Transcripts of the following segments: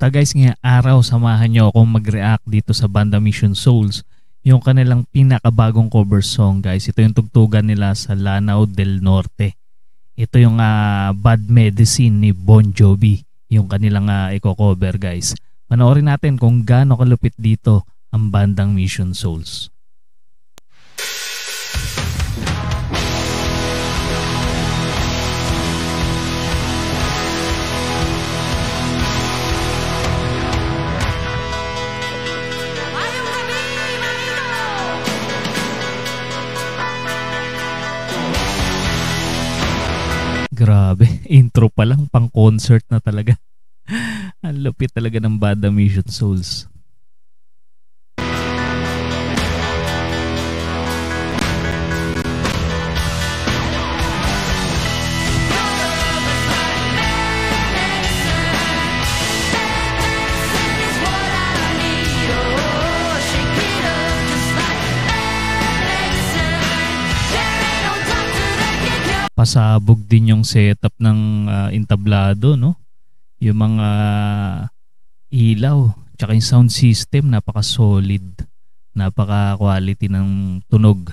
At guys, ngayong araw samahan nyo akong mag-react dito sa Banda Mission Souls, yung kanilang pinakabagong cover song guys. Ito yung tugtugan nila sa Lanao del Norte. Ito yung Bad Medicine ni Bon Jovi, yung kanilang i-cover guys. Panoorin natin kung gaano kalupit dito ang Bandang Mission Souls. Grabe, intro pa lang, pang concert na talaga. Ang lupit talaga ng Banda Mission Souls. Pasabog din yung setup ng entablado, no? Yung mga ilaw, tsaka yung sound system, napaka-solid, napaka-quality ng tunog.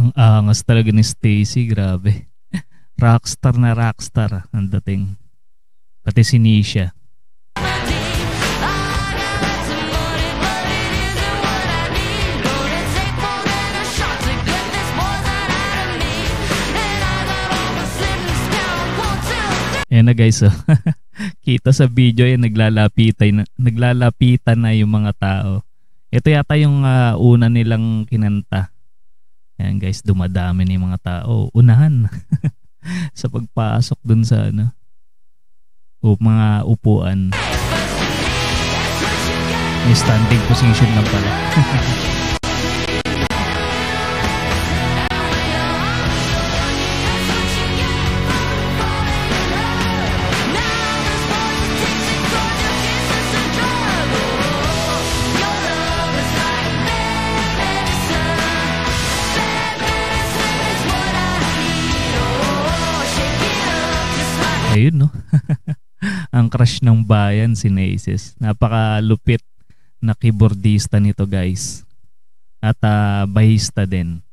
Ang angas talaga ni Stacy, grabe. Rockstar na rockstar ang dating. Pati si Nisha. Ayan na guys, oh. Kita sa video yan, naglalapitan na yung mga tao. Ito yata yung una nilang kinanta. Ayan guys, dumadami na yung mga tao. Unahan sa pagpasok dun sa mga upuan. May standing position lang pala. Ayun, no? Ang crush ng bayan, si Naces. Napakalupit na keyboardista nito guys. At bahista din.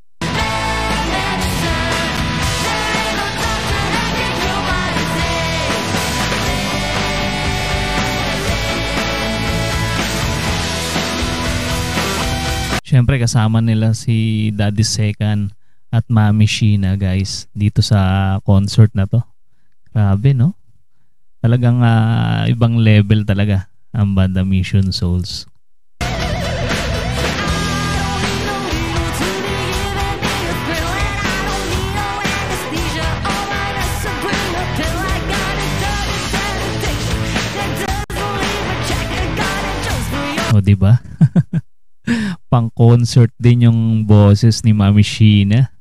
Siyempre kasama nila si Daddy Second at Mami Sheena guys dito sa concert na to. Grabe, no? Talagang ibang level talaga ang Banda Mission Souls. O, diba? Pang concert din yung boses ni Mami Sheena.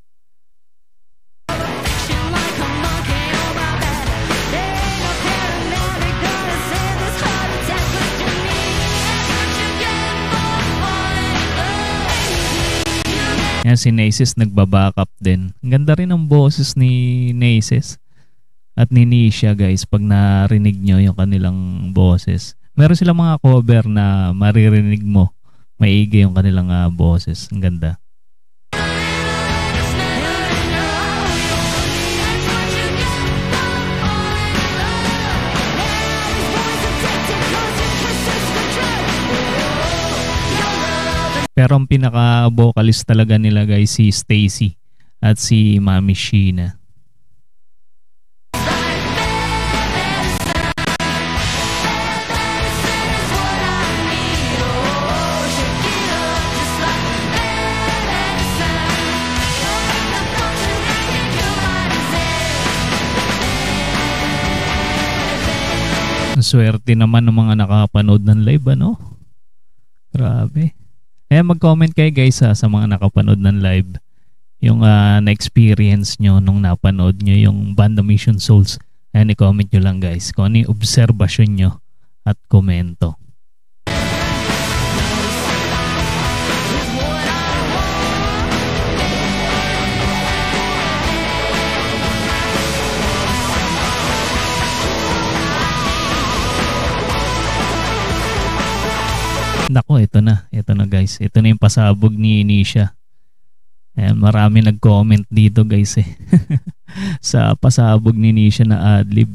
Yan, si Naces nagbabackup din. Ang ganda rin ang boses ni Naces at ni Nisha guys pag narinig nyo yung kanilang boses. Meron silang mga cover na maririnig mo. Maigi yung kanilang boses. Ang ganda. Pero ang pinaka-vocalist talaga nila guys si Stacy at si Mami Sheena. Swerte naman ng mga nakapanood ng live, ano? Grabe. Mag-comment kayo guys sa mga nakapanood ng live. Yung na-experience nyo nung napanood nyo yung Banda Mission Souls. Ayan, i-comment nyo lang guys kung ano yung obserbasyon nyo at komento. Nako, ito na guys. Ito na yung pasabog ni Nisha. Ayan, marami nag-comment dito guys eh. Sa pasabog ni Nisha na adlib.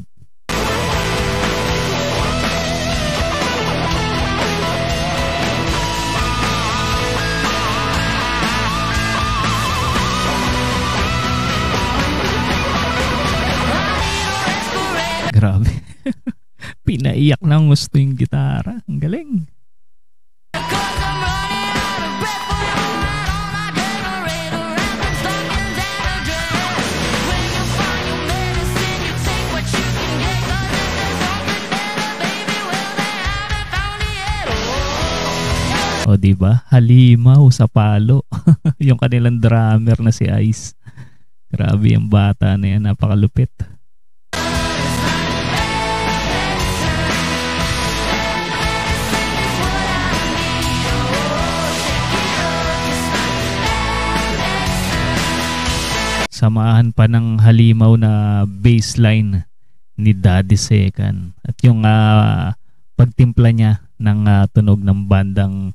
Grabe. Pinaiyak ng gusto yung gitara. Ang galing. O diba? Halimaw sa palo. Yung kanilang drummer na si Ice. Grabe yung bata na yan. Napakalupit. Samahan pa ng halimaw na bassline ni Daddy Second. At yung pagtimpla niya ng tunog ng bandang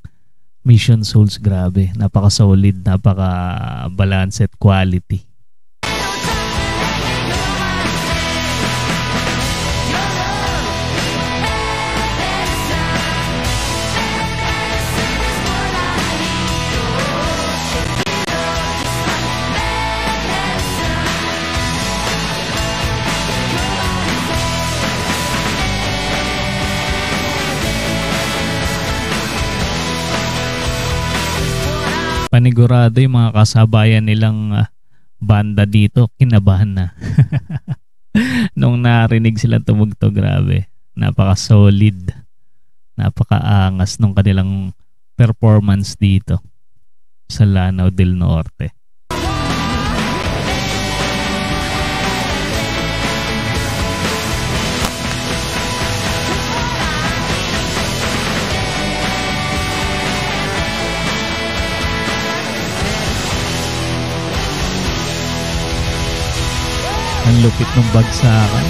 Mission Souls, grabe. Napaka-solid, napaka-balanced quality. Panigurado yung mga kasabayan nilang banda dito, kinabahan na. Nung narinig silang tumugtog, grabe. Napaka-solid. Napaka-angas nung kanilang performance dito sa Lanao del Norte. Ang lupit ng bagsakan.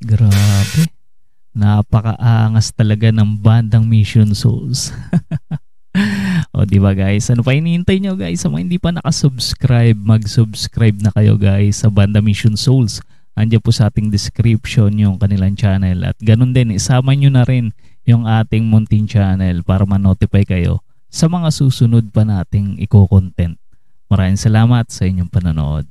Grabe. Napakaangas talaga ng bandang Mission Souls. O diba guys? Ano pa hinihintay nyo guys? Sa mga hindi pa nakasubscribe, mag-subscribe na kayo guys sa banda Mission Souls. Andiyan po sa ating description yung kanilang channel. At ganun din, isama nyo na rin yung ating Muntin channel para ma-notify kayo sa mga susunod pa nating i-content. Maraming salamat sa inyong panonood.